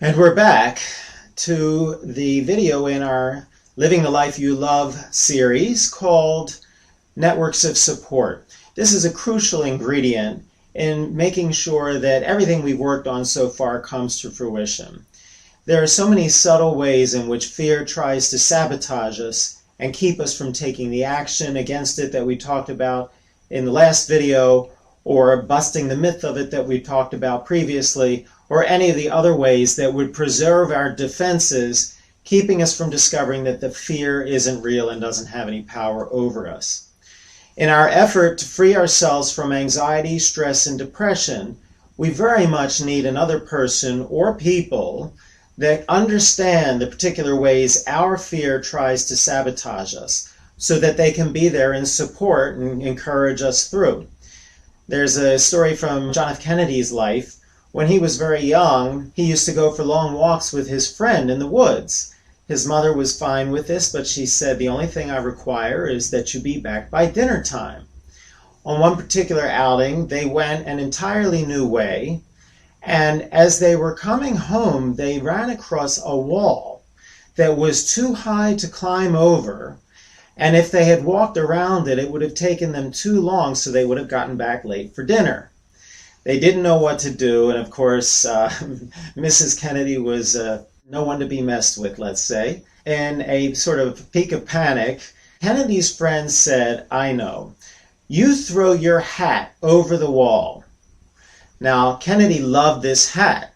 And we're back to the video in our Living the Life You Love series called Networks of Support. This is a crucial ingredient in making sure that everything we've worked on so far comes to fruition. There are so many subtle ways in which fear tries to sabotage us and keep us from taking the action against it that we talked about in the last video, or busting the myth of it that we talked about previously, or any of the other ways that would preserve our defenses, keeping us from discovering that the fear isn't real and doesn't have any power over us. In our effort to free ourselves from anxiety, stress, and depression, we very much need another person or people that understand the particular ways our fear tries to sabotage us, so that they can be there in support and encourage us through. There's a story from John F. Kennedy's life. When he was very young, he used to go for long walks with his friend in the woods. His mother was fine with this, but she said, "The only thing I require is that you be back by dinner time." On one particular outing, they went an entirely new way, and as they were coming home, they ran across a wall that was too high to climb over, and if they had walked around it, it would have taken them too long, so they would have gotten back late for dinner. They didn't know what to do, and of course, Mrs. Kennedy was no one to be messed with, let's say. In a sort of peak of panic, Kennedy's friend said, "I know. You throw your hat over the wall." Now, Kennedy loved this hat.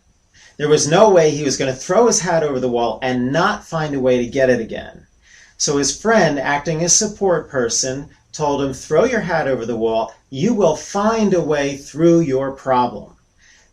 There was no way he was going to throw his hat over the wall and not find a way to get it again. So his friend, acting as support person, told him, "Throw your hat over the wall. You will find a way through your problem."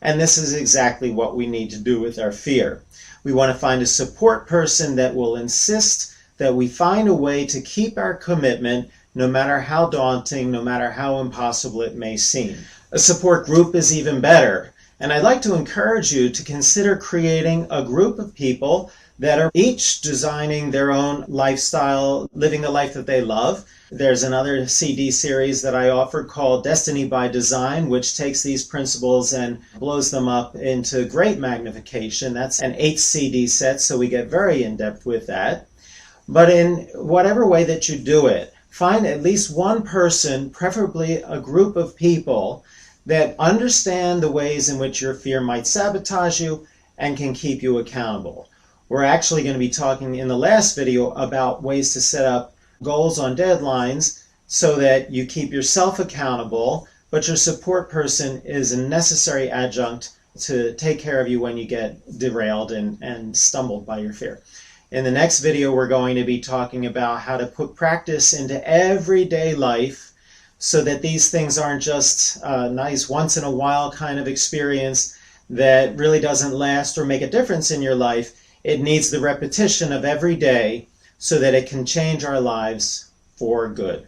And this is exactly what we need to do with our fear. We want to find a support person that will insist that we find a way to keep our commitment, no matter how daunting, no matter how impossible it may seem. A support group is even better. And I'd like to encourage you to consider creating a group of people that are each designing their own lifestyle, living the life that they love. There's another CD series that I offer called Destiny by Design, which takes these principles and blows them up into great magnification. That's an 8 CD set, so we get very in-depth with that. But in whatever way that you do it, find at least one person, preferably a group of people, that understand the ways in which your fear might sabotage you and can keep you accountable. We're actually going to be talking in the last video about ways to set up goals on deadlines so that you keep yourself accountable, but your support person is a necessary adjunct to take care of you when you get derailed and stumbled by your fear. In the next video, we're going to be talking about how to put practice into everyday life so that these things aren't just a nice once-in-a-while kind of experience that really doesn't last or make a difference in your life. It needs the repetition of every day so that it can change our lives for good.